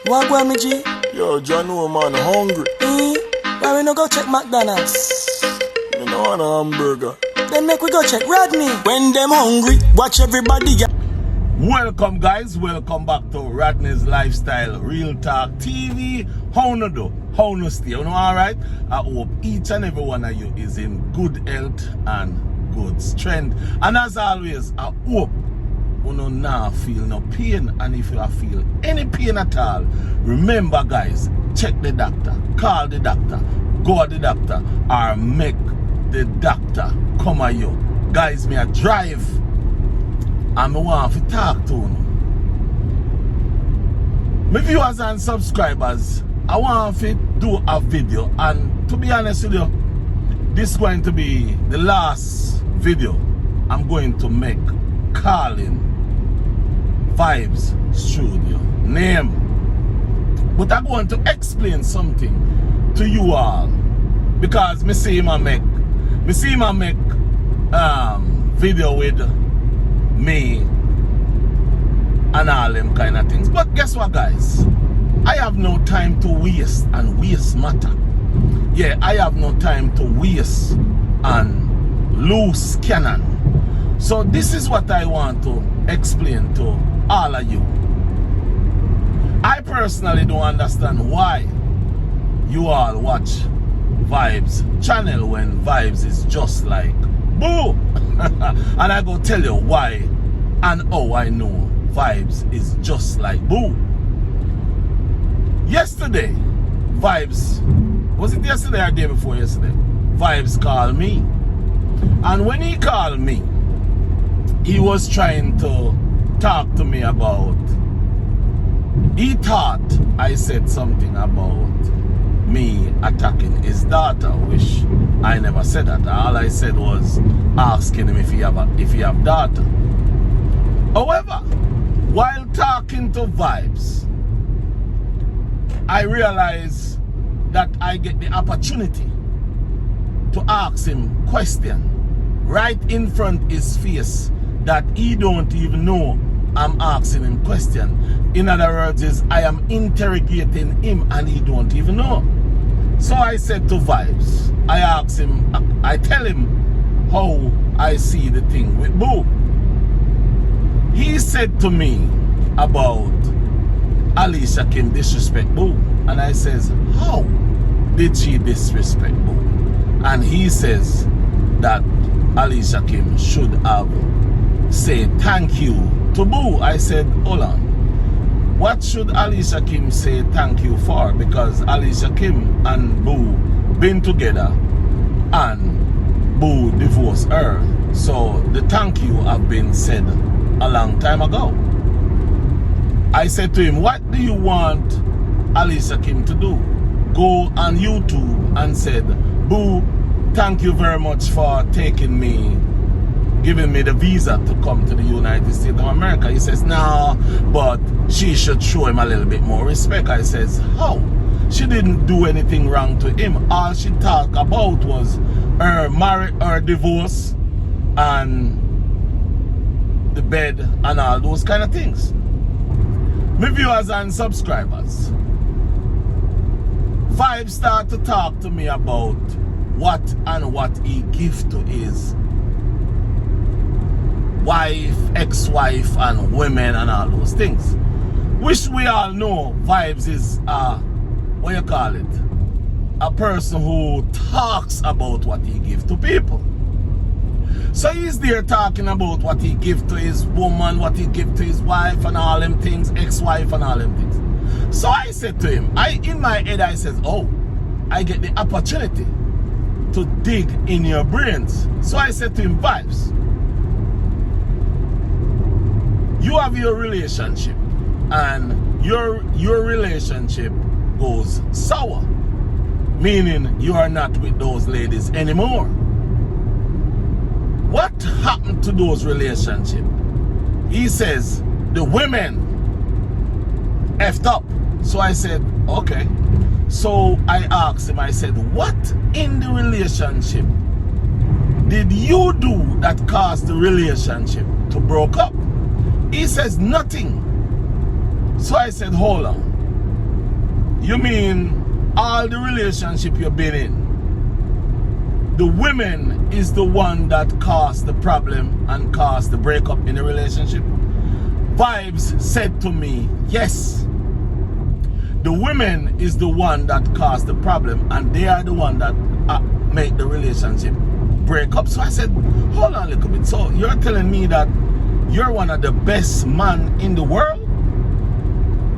What go me G? Yo, John, no man, hungry. Why we no go check McDonald's? Me no want a hamburger. Then make we go check Rodney. When them hungry, watch everybody. Welcome guys, welcome back to Rodney's Lifestyle Real Talk TV. How no do? How no stay? You know, alright? I hope each and every one of you is in good health and good strength. And as always, I hope you no now feel no pain. And if you feel any pain at all, remember guys, check the doctor, call the doctor, go to the doctor, or make the doctor come at you. Guys, me a drive. And I want to talk to you. My viewers and subscribers, I want to do a video. And to be honest with you, this is going to be the last video I'm going to make calling Vydz Studio name. But I'm going to explain something to you all. Because me see him make video with me and all them kind of things. But guess what guys, I have no time to waste, and waste matter. Yeah, I have no time to waste and lose cannon. So this is what I want to explain to all of you. I personally don't understand why you all watch Vybz channel when Vybz is just like boo. And I go tell you why and how I know Vybz is just like boo. Yesterday, Vybz, was it yesterday or day before yesterday? Vybz called me. And when he called me, he was trying to talk to me about, he thought I said something about me attacking his daughter, which I never said that. All I said was asking him if he have daughter. However, while talking to Vybz, I realized that I get the opportunity to ask him question right in front of his face that he don't even know I'm asking him question. In other words, is I am interrogating him and he don't even know. So I said to Vybz, I asked him, I tell him how I see the thing with Boo. He said to me about Alicia Kim disrespect Boo. And I says, how did she disrespect Boo? And he says that Alicia Kim should have said thank you to Boo. I said, hold on. What should Alicia Kim say thank you for? Because Alicia Kim and Boo been together and Boo divorced her. So the thank you have been said a long time ago. I said to him, what do you want Alicia Kim to do? Go on YouTube and said, Boo, thank you very much for giving me the visa to come to the United States of America. He says, no, but she should show him a little bit more respect. I says, how? She didn't do anything wrong to him. All she talked about was her divorce and the bed and all those kind of things. My viewers and subscribers, Vybz started to talk to me about what he give to his wife, ex-wife, and women and all those things. Which we all know Vybz is what you call it? A person who talks about what he gives to people. So he's there talking about what he gives to his woman, what he gives to his wife and all them things, ex-wife and all them things. So I said to him, in my head I said, oh, I get the opportunity to dig in your brains. So I said to him, Vybz, you have your relationship and your relationship goes sour, meaning you are not with those ladies anymore. What happened to those relationships? He says the women effed up. So I said, okay. So I asked him, I said, what in the relationship did you do that caused the relationship to break up? He says nothing. So I said, hold on. You mean all the relationship you've been in, the women is the one that caused the problem and caused the breakup in the relationship? Vybz said to me, yes. The women is the one that caused the problem and they are the one that make the relationship break up. So I said, hold on a little bit. So you're telling me that you're one of the best men in the world?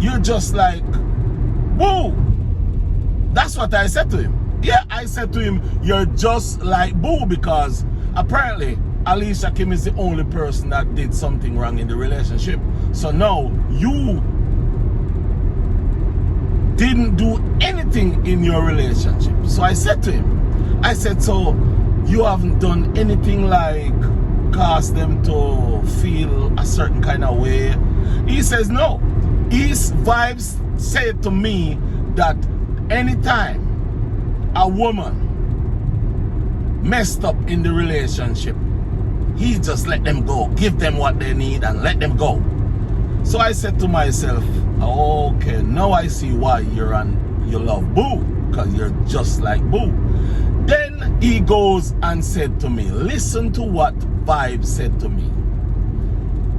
You're just like, Boo. That's what I said to him. Yeah, I said to him, you're just like Boo, because apparently Alicia Kim is the only person that did something wrong in the relationship. So now you didn't do anything in your relationship. So I said to him, I said, so you haven't done anything like cause them to feel a certain kind of way? He says no. His Vybz said to me that anytime a woman messed up in the relationship, he just let them go, give them what they need and let them go. So I said to myself, okay, now I see why you love Boo, because you're just like Boo. Then he goes and said to me, listen to what Vybz said to me.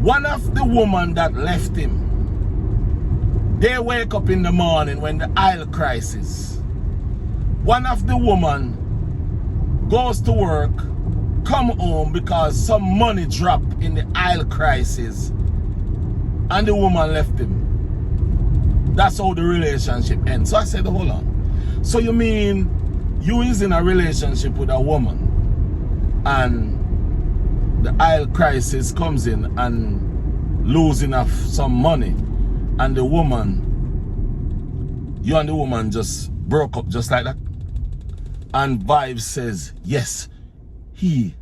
One of the women that left him, they wake up in the morning when the aisle crisis. One of the woman goes to work, come home because some money dropped in the aisle crisis, and the woman left him. That's how the relationship ends. So I said, hold on. So you mean you is in a relationship with a woman and the aisle crisis comes in and losing of some money, and the woman, you and the woman just broke up just like that? And Vybz says, yes, he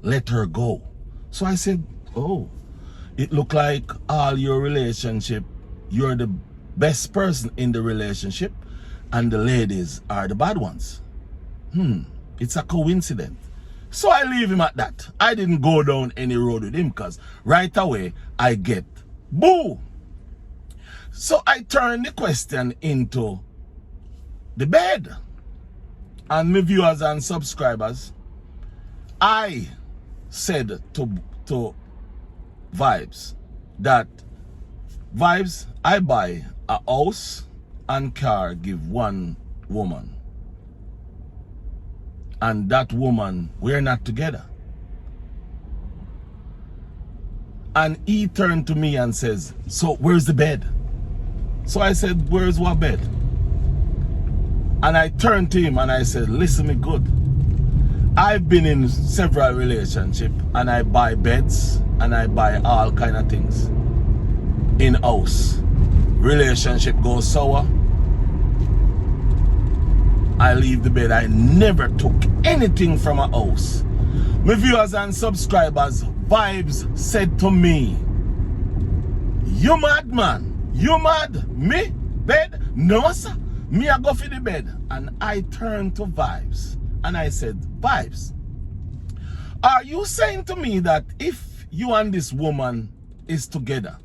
let her go. So I said, oh, it looked like all your relationship, you're the best person in the relationship and the ladies are the bad ones. It's a coincidence. So I leave him at that. I didn't go down any road with him because right away I get Boo. So I turn the question into the bed. And my viewers and subscribers, I said to Vybz that, Vybz, I buy a house and car, give one woman. And that woman, we're not together. And he turned to me and says, so where's the bed? So I said, where's what bed? And I turned to him and I said, listen me good. I've been in several relationships and I buy beds and I buy all kind of things in house. Relationship goes sour, I leave the bed. I never took anything from a house. My viewers and subscribers, Vybz said to me, you mad man? You mad? Me? Bed? No sir. Me I go for the bed. And I turned to Vybz and I said, Vybz, are you saying to me that if you and this woman is together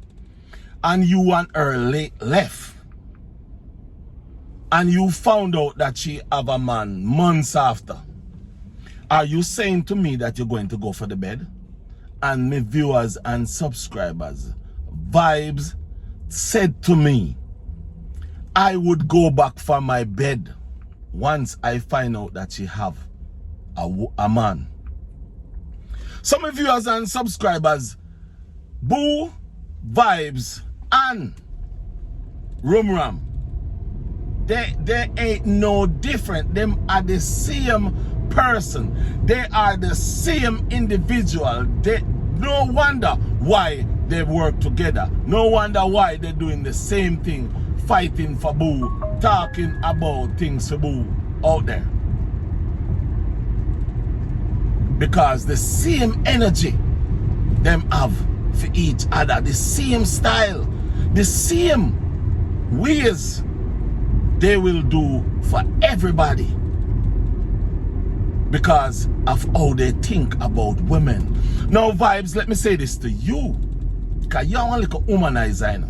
and you and her left and you found out that she have a man months after, are you saying to me that you're going to go for the bed? And my viewers and subscribers, Vybz said to me, I would go back for my bed once I find out that she have a man. Some of viewers and subscribers, Boo, Vybz, and Ram, they ain't no different. Them are the same person. They are the same individual. No wonder why they work together. No wonder why they're doing the same thing, fighting for Boo, talking about things for Boo out there. Because the same energy them have for each other, the same style, the same ways they will do for everybody because of how they think about women. Now Vybz, let me say this to you, because you're a little womanizer, you know?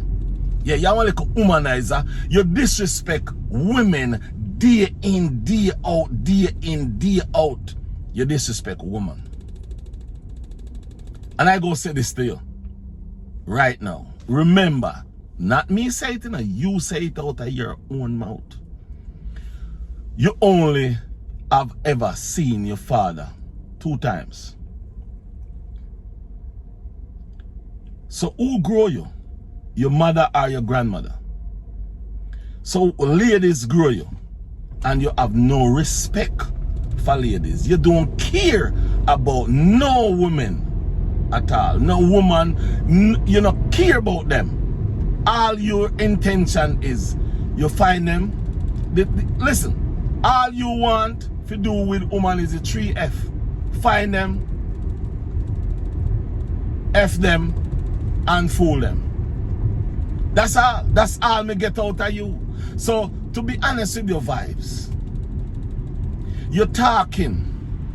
Yeah, you want like a womanizer. You disrespect women day in, day out, day in, day out. You disrespect woman. And I go say this to you right now. Remember, not me say it, you say it out of your own mouth. You only have ever seen your father 2 times. So who grow you? Your mother or your grandmother? So ladies grow you and you have no respect for ladies. You don't care about no women at all. No woman, you don't care about them. All your intention is you find them. Listen, all you want to do with woman is a 3F. Find them, F them, and fool them. That's all. That's all me get out of you. So, to be honest with your vibes, your talking,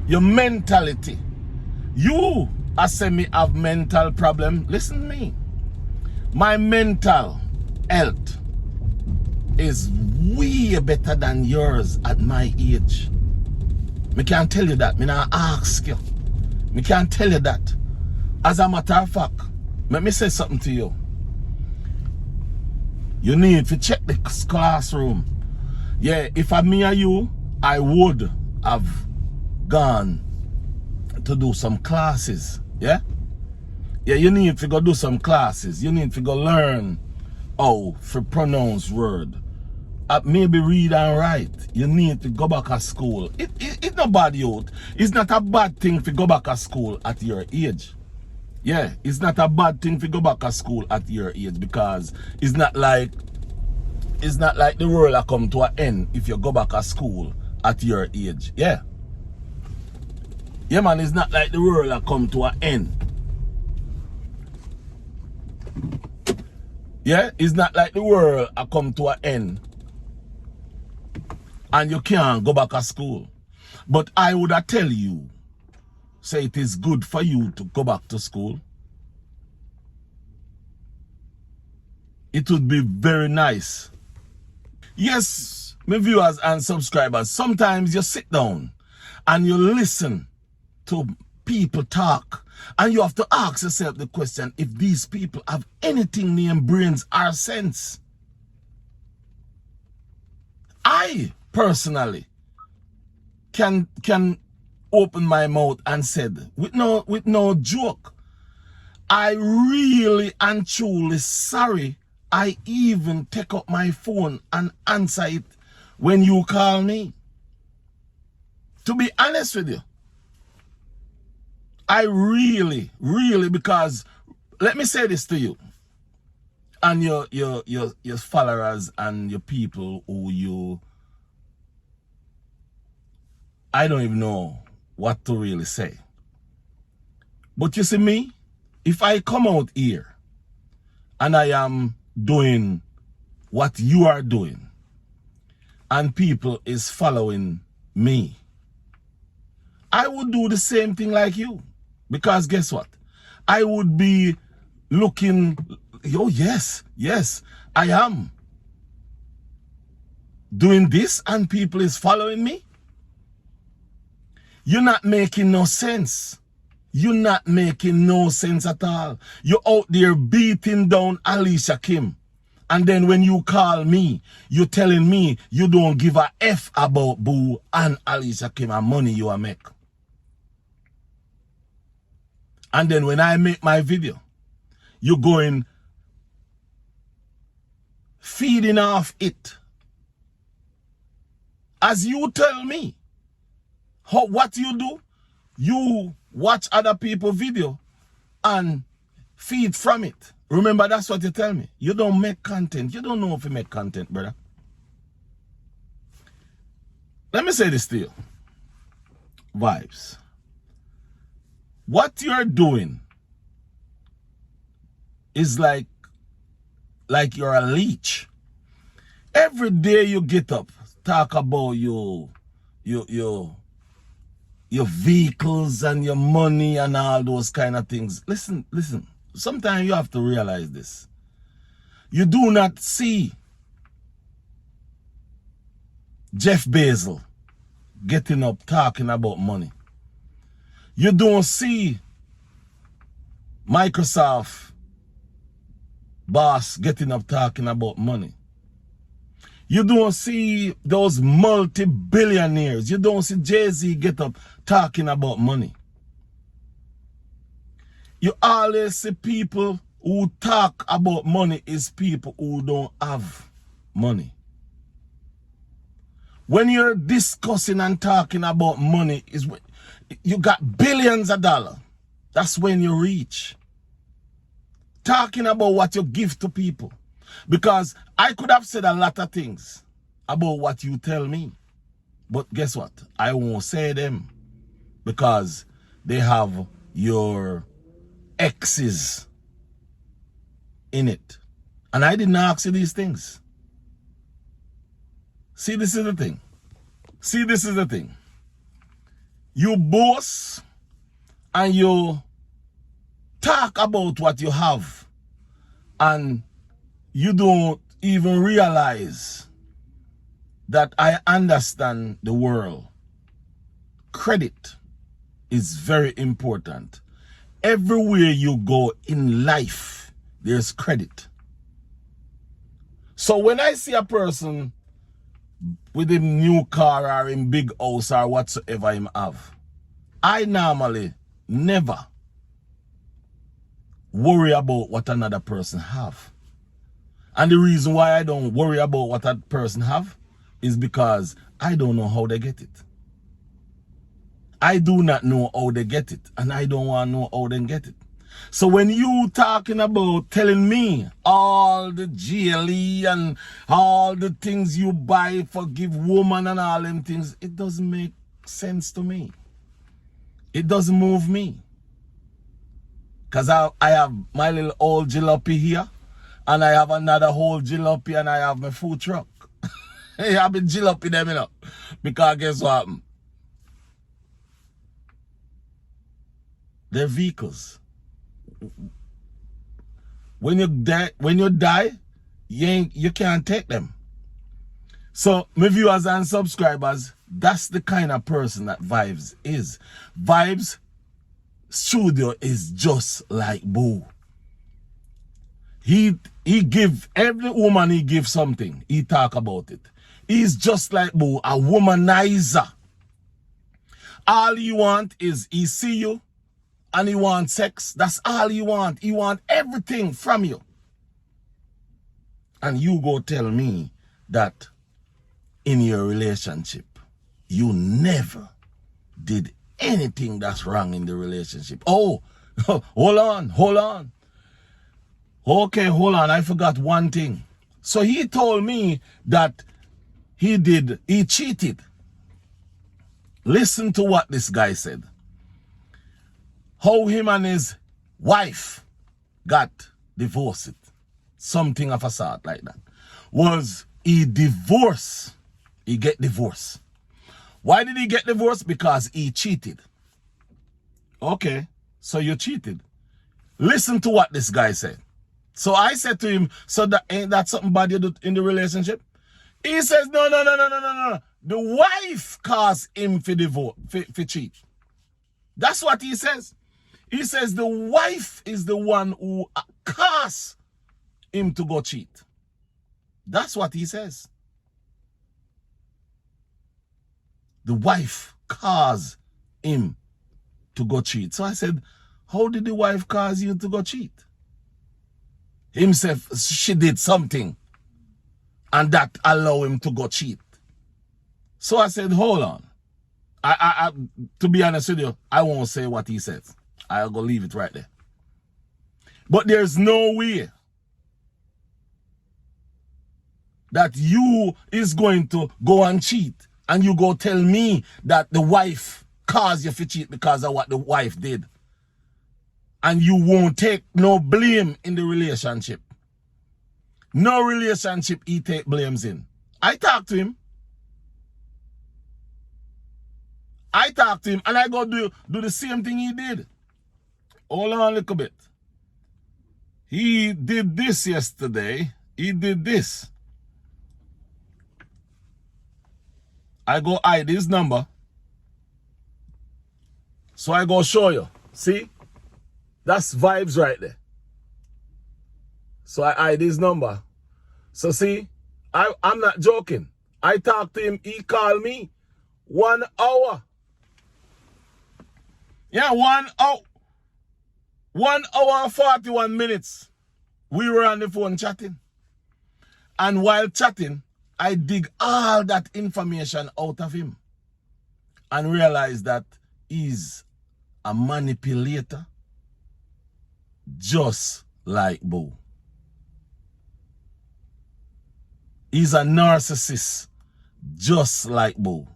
your mentality, you, I say me have mental problem. Listen to me. My mental health is way better than yours at my age. Me can't tell you that. Me not ask you. Me can't tell you that. As a matter of fact, let me say something to you. You need to check the classroom. Yeah, if I'm me or you, I would have gone to do some classes. Yeah? Yeah, you need to go do some classes. You need to go learn how to pronounce word. Maybe read and write. You need to go back to school. It's not bad out. It's not a bad thing to go back to school at your age. Yeah, it's not a bad thing to go back to school at your age, because it's not like the world will come to an end if you go back to school at your age. Yeah. Yeah, man, it's not like the world will come to an end. Yeah, it's not like the world will come to an end and you can't go back to school. But I would tell you, say it is good for you to go back to school. It would be very nice. Yes, my viewers and subscribers, sometimes you sit down and you listen to people talk and you have to ask yourself the question, if these people have anything named brains or sense. I personally can open my mouth and said, with no joke, I really and truly sorry I even take up my phone and answer it when you call me. To be honest with you, I really, because let me say this to you and your followers and your people who I don't even know what to really say. But you see me, if I come out here and I am doing what you are doing and people is following me, I would do the same thing like you. Because guess what? I would be looking, oh yes, I am doing this and people is following me. You're not making no sense. You're not making no sense at all. You're out there beating down Alicia Kim. And then when you call me, you're telling me you don't give a F about Boo and Alicia Kim and money you make. And then when I make my video, you're going feeding off it. As you tell me, what you do, you watch other people's video and feed from it. Remember, that's what you tell me. You don't make content. You don't know if you make content, brother. Let me say this to you. Vibes. What you're doing is like you're a leech. Every day you get up, talk about your vehicles and your money and all those kind of things. Listen. Sometimes you have to realize this. You do not see Jeff Bezos getting up talking about money. You don't see Microsoft boss getting up talking about money. You don't see those multi-billionaires. You don't see Jay-Z get up talking about money. You always see people who talk about money is people who don't have money. When you're discussing and talking about money, is when you got billions of dollars. That's when you reach. Talking about what you give to people. Because I could have said a lot of things about what you tell me. But guess what? I won't say them. Because they have your exes in it. And I didn't ask you these things. See, this is the thing. See, this is the thing. You boast and you talk about what you have and you don't even realize that I understand the world. Credit is very important. Everywhere you go in life, there's credit. So when I see a person with a new car or in big house or whatsoever him have, I normally never worry about what another person have. And the reason why I don't worry about what that person have is because I don't know how they get it. I do not know how they get it, and I don't want to know how they get it. So when you talking about telling me all the GLE and all the things you buy for give woman and all them things, it doesn't make sense to me. It doesn't move me. Because I have my little old jalopy here, and I have another whole jalopy, and I have my food truck. I've been jalopy them, you know. Because guess what happened? They're vehicles. When you die, you can't take them. So, my viewers and subscribers, that's the kind of person that Vybz is. Vybz Studio is just like Boo. He give every woman he give something. He talk about it. He's just like Boo, a womanizer. All he want is he see you and he want sex. That's all he want. He want everything from you. And you go tell me that in your relationship, you never did anything that's wrong in the relationship. Oh, hold on. Okay, hold on. I forgot one thing. So he told me that he cheated. Listen to what this guy said. How him and his wife got divorced. Something of a sort like that. Was he divorced? He get divorced. Why did he get divorced? Because he cheated. Okay, so you cheated. Listen to what this guy said. So I said to him, so that ain't that something bad you do in the relationship? He says, no. The wife caused him for divorce, for cheat. That's what he says. He says the wife is the one who caused him to go cheat. That's what he says. The wife caused him to go cheat. So I said, how did the wife cause you to go cheat? Himself, she did something and that allowed him to go cheat. So I said, hold on. I to be honest with you, I won't say what he says. I'll go leave it right there. But there's no way that you is going to go and cheat and you go tell me that the wife caused you to cheat because of what the wife did. And you won't take no blame in the relationship. No relationship he take blames in. I talked to him. And I go do the same thing he did. Hold on a little bit. He did this yesterday he did this. I go hide his number. So I go show you. See? That's Vybz right there. So I hide his number. So see, I'm not joking. I talked to him, he called me 1 hour. Yeah, 1 hour. 1 hour and 41 minutes. We were on the phone chatting. And while chatting, I dig all that information out of him. And realize that he's a manipulator. Just like Bo. He's a narcissist. Just like Bo.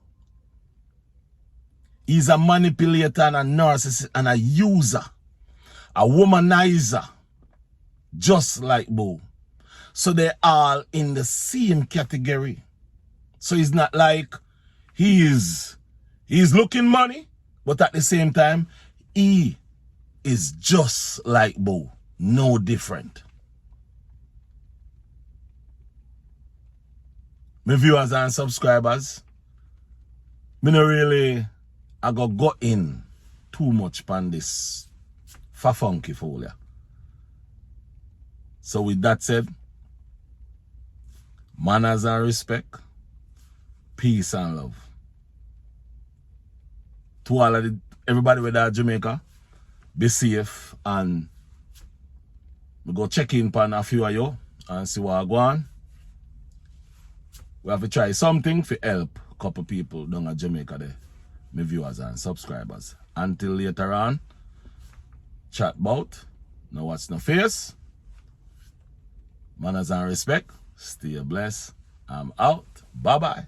He's a manipulator and a narcissist and a user. A womanizer. Just like Bo. So they're all in the same category. So it's not like he's looking money, but at the same time, he is just like Bo. No different. My viewers and subscribers, me no really I go in too much on this for funky folia. So with that said, manners and respect, peace and love. To all of everybody with that Jamaica, be safe and we go check in upon a few of you and see what go on. We have to try something to help a couple people down at Jamaica there. My viewers and subscribers. Until later on, chat about. Now what's no face. Manners and respect. Stay blessed. I'm out. Bye-bye.